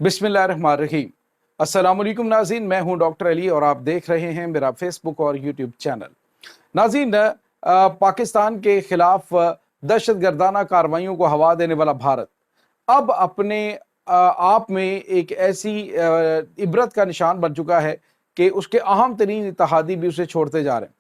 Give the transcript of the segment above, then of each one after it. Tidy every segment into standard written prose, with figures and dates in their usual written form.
बिस्मिल्लाहिर्रहमानिर्रहीम। अस्सलामुअलैकुम नाज़रीन, मैं हूं डॉक्टर अली और आप देख रहे हैं मेरा फेसबुक और यूट्यूब चैनल। नाज़रीन, पाकिस्तान के खिलाफ दहशतगर्दाना कार्रवाइयों को हवा देने वाला भारत अब अपने आप में एक ऐसी इबरत का निशान बन चुका है कि उसके अहम तरीन इत्तेहादी भी उसे छोड़ते जा रहे हैं।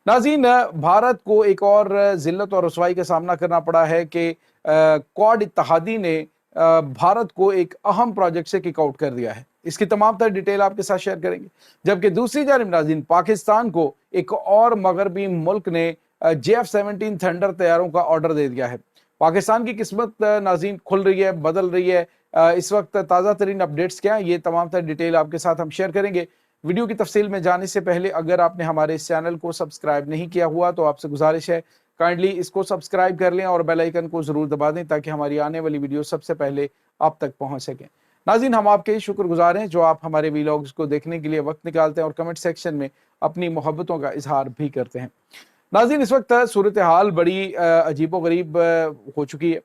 नाज़रीन, भारत को एक और ज़िल्लत और रुसवाई का सामना करना पड़ा है कि क्वाड इत्तेहादी ने भारत को एक अहम प्रोजेक्ट से किक आउट कर दिया है। इसकी तमाम तर डिटेल आपके साथ शेयर करेंगे। जबकि दूसरी जानिब नाज़रीन, पाकिस्तान को एक और मगरबी मुल्क ने JF-17 थंडर तैयारों का ऑर्डर दे दिया है। पाकिस्तान की किस्मत नाज़रीन खुल रही है, बदल रही है। इस वक्त ताज़ा तरीन अपडेट्स क्या हैं, ये तमाम तर डिटेल आपके साथ हम शेयर करेंगे। वीडियो की तफसील में जाने से पहले अगर आपने हमारे इस चैनल को सब्सक्राइब नहीं किया हुआ तो आपसे गुजारिश है, काइंडली इसको सब्सक्राइब कर लें और बेल आइकन को ज़रूर दबा दें ताकि हमारी आने वाली वीडियो सबसे पहले आप तक पहुंच सकें। नाज़रीन, हम आपके शुक्रगुजार हैं जो आप हमारे वीलॉग्स को देखने के लिए वक्त निकालते हैं और कमेंट सेक्शन में अपनी मोहब्बतों का इजहार भी करते हैं। नाज़रीन, इस वक्त सूरत हाल बड़ी अजीबो गरीब हो चुकी है।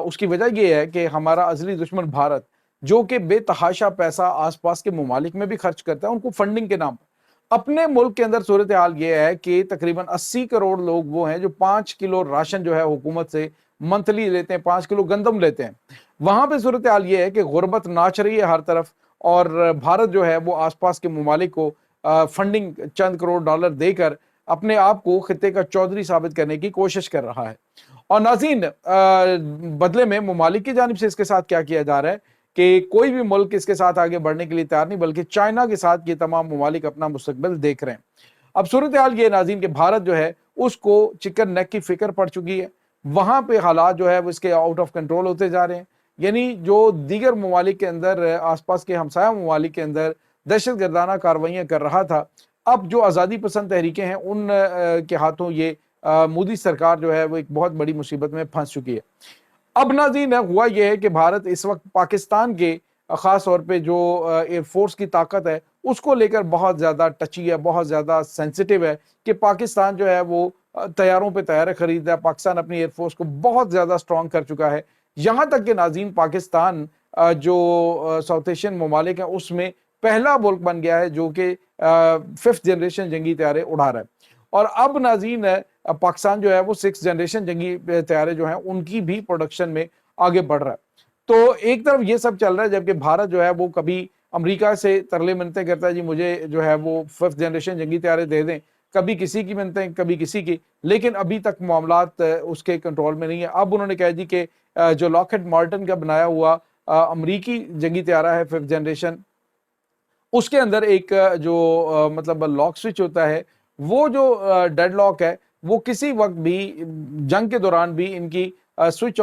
उसकी वजह यह है कि हमारा अज़ली दुश्मन भारत, जो कि बेतहाशा पैसा आसपास के ममालिक में भी खर्च करता है उनको फंडिंग के नाम पर, अपने मुल्क के अंदर सूरत हाल ये है कि तकरीबन 80 करोड़ लोग वो हैं जो 5 किलो राशन जो है हुकूमत से मंथली लेते हैं, 5 किलो गंदम लेते हैं। वहां पे सूरत हाल ये है कि गुर्बत नाच रही है हर तरफ और भारत जो है वो आसपास के ममालिक को फंडिंग चंद करोड़ डॉलर देकर अपने आप को खित्ते का चौधरी साबित करने की कोशिश कर रहा है। और नाज़रीन, बदले में ममालिक की जानिब से इसके साथ क्या किया जा रहा है कि कोई भी मुल्क इसके साथ आगे बढ़ने के लिए तैयार नहीं, बल्कि चाइना के साथ ये तमाम ममालिक अपना मुस्तकबिल देख रहे हैं। अब सूरत हाल ये नाज़रीन कि भारत जो है उसको चिकन नेक की फिक्र पड़ चुकी है। वहां पे हालात जो है वो इसके आउट ऑफ कंट्रोल होते जा रहे हैं। यानी जो दीगर ममालिक के अंदर, आसपास के हमसाया ममालिक के अंदर दहशत गर्दाना कार्रवाइयाँ कर रहा था, अब जो आज़ादी पसंद तहरीकें हैं उन के हाथों ये मोदी सरकार जो है वो एक बहुत बड़ी मुसीबत में फंस चुकी है। अब नाज़रीन, हुआ यह है कि भारत इस वक्त पाकिस्तान के ख़ास तौर पे जो एयरफोर्स की ताकत है उसको लेकर बहुत ज़्यादा टची है, बहुत ज़्यादा सेंसिटिव है कि पाकिस्तान जो है वो तैयारों पे तैयार खरीद है। पाकिस्तान अपनी एयरफोर्स को बहुत ज़्यादा स्ट्रॉन्ग कर चुका है। यहाँ तक कि नाज़रीन, पाकिस्तान जो साउथ एशियन ममालिक हैं उसमें पहला मुल्क बन गया है जो कि 5th जनरेशन जंगी तैयारे उड़ा रहा है। और अब नाज़रीन, पाकिस्तान जो है वो 6th जनरेशन जंगी तैयारे जो हैं उनकी भी प्रोडक्शन में आगे बढ़ रहा है। तो एक तरफ ये सब चल रहा है, जबकि भारत जो है वो कभी अमेरिका से तरले मिन्नतें करता है, जी मुझे जो है वो 5th जनरेशन जंगी तैयारे दे दें, कभी किसी की मिन्नतें कभी किसी की, लेकिन अभी तक मामलात उसके कंट्रोल में नहीं है। अब उन्होंने कहा जी कि जो लॉकहीड मार्टिन का बनाया हुआ अमरीकी जंगी तैयारा है 5th जनरेशन, उसके अंदर एक जो मतलब लॉक स्विच होता है, वो जो डेड लॉक है वो किसी वक्त भी जंग के दौरान भी इनकी स्विच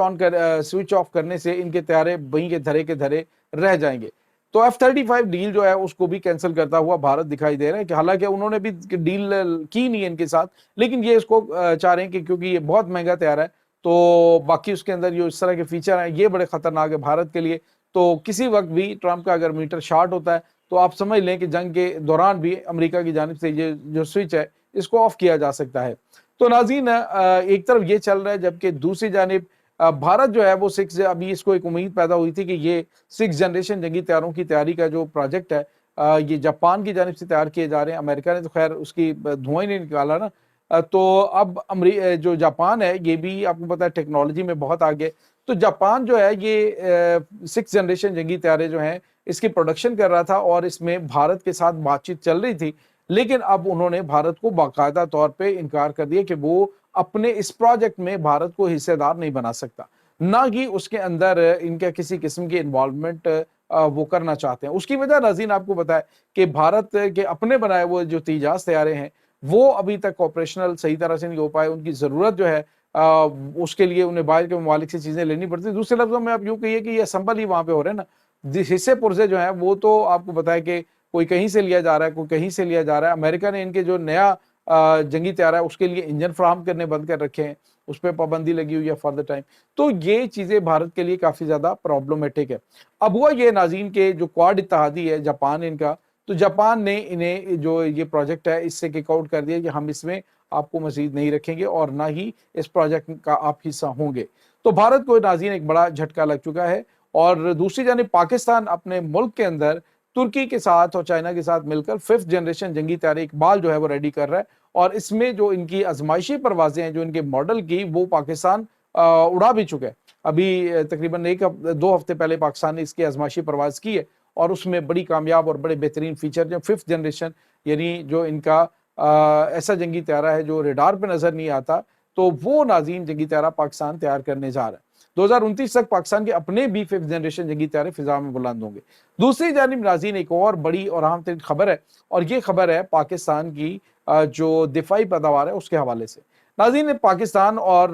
ऑफ करने से इनके तैयारे वहीं के धरे रह जाएंगे। तो F-35 डील जो है उसको भी कैंसिल करता हुआ भारत दिखाई दे रहा है कि हालांकि उन्होंने भी डील की नहीं है इनके साथ, लेकिन ये इसको चाह रहे हैं कि क्योंकि ये बहुत महंगा तैयार है तो बाकी उसके अंदर जो इस तरह के फीचर हैं ये बड़े खतरनाक है भारत के लिए। तो किसी वक्त भी ट्रंप का अगर मीटर शॉर्ट होता है तो आप समझ लें कि जंग के दौरान भी अमेरिका की जानिब से ये जो स्विच है इसको ऑफ किया जा सकता है। तो नाज़रीन, एक तरफ ये चल रहा है, जबकि दूसरी जानिब भारत जो है वो अभी इसको एक उम्मीद पैदा हुई थी कि ये 6th जनरेशन जंगी तैयारों की तैयारी का जो प्रोजेक्ट है ये जापान की जानिब से तैयार किए जा रहे हैं। अमेरिका ने तो खैर उसकी धुआं ही नहीं निकाला ना। तो अब जो जापान है ये भी आपको पता है टेक्नोलॉजी में बहुत आगे। तो जापान जो है ये 6th जनरेशन जंगी तैयारे जो हैं इसकी प्रोडक्शन कर रहा था और इसमें भारत के साथ बातचीत चल रही थी, लेकिन अब उन्होंने भारत को बाकायदा तौर पे इनकार कर दिया कि वो अपने इस प्रोजेक्ट में भारत को हिस्सेदार नहीं बना सकता, ना ही उसके अंदर इनका किसी किस्म की इन्वॉल्वमेंट वो करना चाहते हैं। उसकी वजह नाज़रीन आपको पता है कि भारत के अपने बनाए हुए जो तेजाज तैयारे हैं वो अभी तक ऑपरेशनल सही तरह से नहीं हो पाए। उनकी ज़रूरत जो है उसके लिए उन्हें बाहर के ममालिक से चीज़ें लेनी पड़ती। दूसरे लफ्ज़ों में आप यूँ कहिए कि ये असम्बल ही वहाँ पे हो रहे हैं ना। हिस्से पुर्जे जो हैं वो तो आपको पता है कि कोई कहीं से लिया जा रहा है, कोई कहीं से लिया जा रहा है। अमेरिका ने इनके जो नया जंगी तैयारा है उसके लिए इंजन फराहम करने बंद कर रखे हैं, उस पर पाबंदी लगी हुई है फॉर द टाइम। तो ये चीज़ें भारत के लिए काफ़ी ज़्यादा प्रॉब्लमेटिक है। अब हुआ ये नाज़रीन के जो क्वाड इत्तेहादी है जापान इनका, तो जापान ने इन्हें जो ये प्रोजेक्ट है इससे किक आउट कर दिया कि हम इसमें आपको मजीद नहीं रखेंगे और ना ही इस प्रोजेक्ट का आप हिस्सा होंगे। तो भारत को नाज़रीन एक बड़ा झटका लग चुका है اور دوسری جانب پاکستان اپنے ملک کے اندر ترکی کے ساتھ اور چائنا کے ساتھ مل کر 5th جنریشن جنگی طیارہ اقبال جو ہے وہ ریڈی کر رہا ہے، اور اس میں جو ان کی آزمائشی پروازیں ہیں جو ان کے ماڈل کی، وہ پاکستان اڑا بھی چکا ہے۔ ابھی تقریباً 2 ہفتے پہلے پاکستان نے اس کی آزمائشی پرواز کی ہے، اور اس میں بڑی کامیاب اور بڑے بہترین فیچر جو 5th جنریشن، یعنی جو ان کا ایسا جنگی طیارہ ہے جو ریڈار پہ نظر نہیں آتا، تو وہ ناظرین جنگی طیارہ پاکستان تیار کرنے جا رہا ہے۔ 2029 تک پاکستان کے اپنے بھی 5th جنریشن جنگی طیارے فضا میں بلند ہوں گے۔ دوسری جانب ناظرین ایک اور بڑی اور اہم ترین خبر ہے، اور یہ خبر ہے پاکستان کی جو دفاعی پیداوار ہے اس کے حوالے سے۔ ناظرین پاکستان اور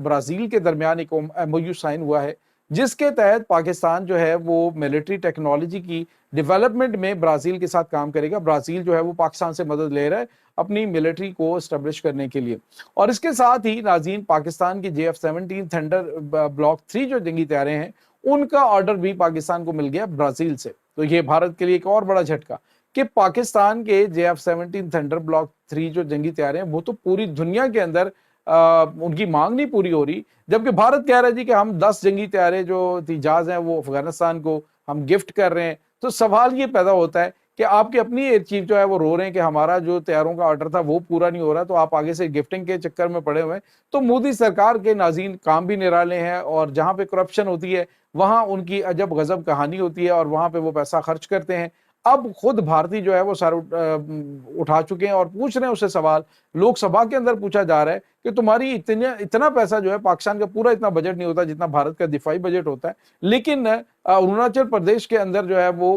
برازیل کے درمیان ایک MOU سائن ہوا ہے، جس کے تحت پاکستان جو ہے وہ ملٹری ٹیکنالوجی کی ڈیولپمنٹ میں برازیل کے ساتھ کام کرے گا۔ برازیل جو ہے وہ پاکستان سے مدد لے رہا ہے اپنی ملٹری کو اسٹیبلش کرنے کے لیے، اور اس کے ساتھ ہی ناظرین پاکستان کی JF-17 تھنڈر بلاک 3 جو جنگی طیارے ہیں ان کا آرڈر بھی پاکستان کو مل گیا برازیل سے۔ تو یہ بھارت کے لیے ایک اور بڑا جھٹکا کہ پاکستان کے JF-17 تھنڈر بلاک 3 جو جنگی طیارے ہیں وہ تو پوری دنیا کے اندر ان کی مانگ نہیں پوری ہو رہی، جبکہ بھارت کہہ رہا ہے جی کہ ہم 10 جنگی طیارے جو تیجاز ہیں وہ افغانستان کو ہم گفٹ کر رہے ہیں۔ تو سوال یہ پیدا ہوتا ہے کہ آپ کی اپنی ایئر چیف جو ہے وہ رو رہے ہیں کہ ہمارا جو طیاروں کا آرڈر تھا وہ پورا نہیں ہو رہا، تو آپ آگے سے گفٹنگ کے چکر میں پڑے ہوئے ہیں۔ تو مودی سرکار کے ناظرین کام بھی نرالے ہیں، اور جہاں پہ کرپشن ہوتی ہے وہاں ان کی عجب غضب کہانی ہوتی ہے، اور وہاں پہ وہ پیسہ خرچ کرتے ہیں۔ اب خود بھارتی جو ہے وہ سر اٹھا چکے ہیں اور پوچھ رہے ہیں اسے سوال، لوک سبھا کے اندر پوچھا جا رہا ہے کہ تمہاری اتنا پیسہ جو ہے، پاکستان کا پورا اتنا بجٹ نہیں ہوتا جتنا بھارت کا دفاعی بجٹ ہوتا ہے، لیکن اروناچل پردیش کے اندر جو ہے وہ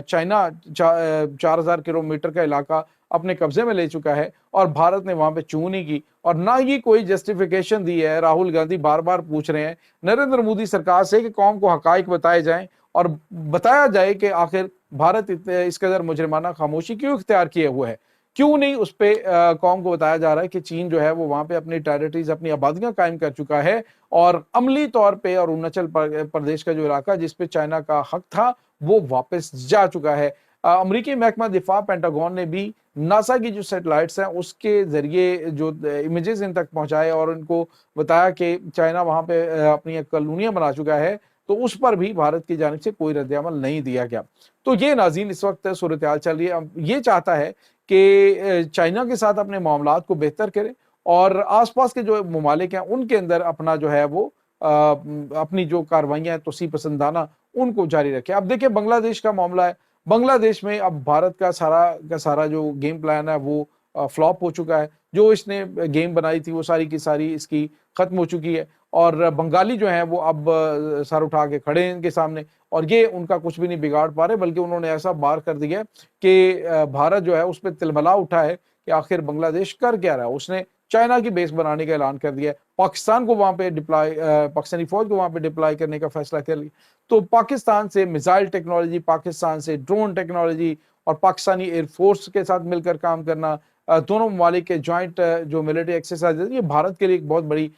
چائنا 4000 کلومیٹر کا علاقہ اپنے قبضے میں لے چکا ہے، اور بھارت نے وہاں پہ چون نہیں کی، اور نہ ہی کوئی جسٹیفیکیشن دی ہے۔ راہل گاندھی بار بار پوچھ رہے ہیں نریندر مودی سرکار سے کہ قوم کو حقائق بتائے جائیں، اور بتایا جائے کہ آخر بھارت اس قدر مجرمانہ خاموشی کیوں اختیار کیے ہوئے ہے، کیوں نہیں اس پہ قوم کو بتایا جا رہا ہے کہ چین جو ہے وہ وہاں پہ اپنی ٹیریٹریز، اپنی آبادیاں قائم کر چکا ہے، اور عملی طور پہ اور اروناچل پردیش کا جو علاقہ جس پہ چائنا کا حق تھا وہ واپس جا چکا ہے۔ امریکی محکمہ دفاع پینٹاگون نے بھی ناسا کی جو سیٹلائٹس ہیں اس کے ذریعے جو امیجز ان تک پہنچائے اور ان کو بتایا کہ چائنا وہاں پہ اپنی کالونیاں بنا چکا ہے، تو اس پر بھی بھارت کی جانب سے کوئی رد عمل نہیں دیا گیا۔ تو یہ ناظرین اس وقت صورتحال چل رہی ہے۔ یہ چاہتا ہے کہ چائنا کے ساتھ اپنے معاملات کو بہتر کرے، اور آس پاس کے جو ممالک ہیں ان کے اندر اپنا جو ہے وہ اپنی جو کاروائیاں ہیں توسیع پسندانہ ان کو جاری رکھے۔ اب دیکھیں بنگلہ دیش کا معاملہ ہے، بنگلہ دیش میں اب بھارت کا سارا جو گیم پلان ہے وہ فلاپ ہو چکا ہے، جو اس نے گیم بنائی تھی وہ ساری کی ساری اس کی ختم ہو چکی ہے، اور بنگالی جو ہیں وہ اب سر اٹھا کے کھڑے ہیں ان کے سامنے، اور یہ ان کا کچھ بھی نہیں بگاڑ پا رہے، بلکہ انہوں نے ایسا بار کر دیا کہ بھارت جو ہے اس پہ تلملا اٹھا ہے کہ آخر بنگلہ دیش کر کیا رہا ہے۔ اس نے چائنا کی بیس بنانے کا اعلان کر دیا ہے، پاکستان کو وہاں پہ پاکستانی فوج کو وہاں پہ ڈپلائی کرنے کا فیصلہ کر لیا۔ تو پاکستان سے میزائل ٹیکنالوجی، پاکستان سے ڈرون ٹیکنالوجی، اور پاکستانی ایئر فورس کے ساتھ مل کر کام کرنا، دونوں ممالک کے جوائنٹ جو ملٹری ایکسرسائز، یہ بھارت کے لیے ایک بہت بڑی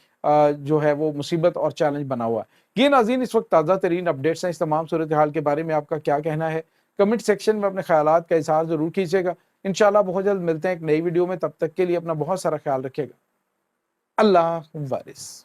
جو ہے وہ مصیبت اور چیلنج بنا ہوا ہے۔ یہ ناظرین اس وقت تازہ ترین اپڈیٹس ہیں، اس تمام صورتحال کے بارے میں آپ کا کیا کہنا ہے؟ کمنٹ سیکشن میں اپنے خیالات کا اظہار ضرور کیجیے گا۔ انشاءاللہ بہت جلد ملتے ہیں ایک نئی ویڈیو میں، تب تک کے لیے اپنا بہت سارا خیال رکھیے گا۔ اللہ حافظ۔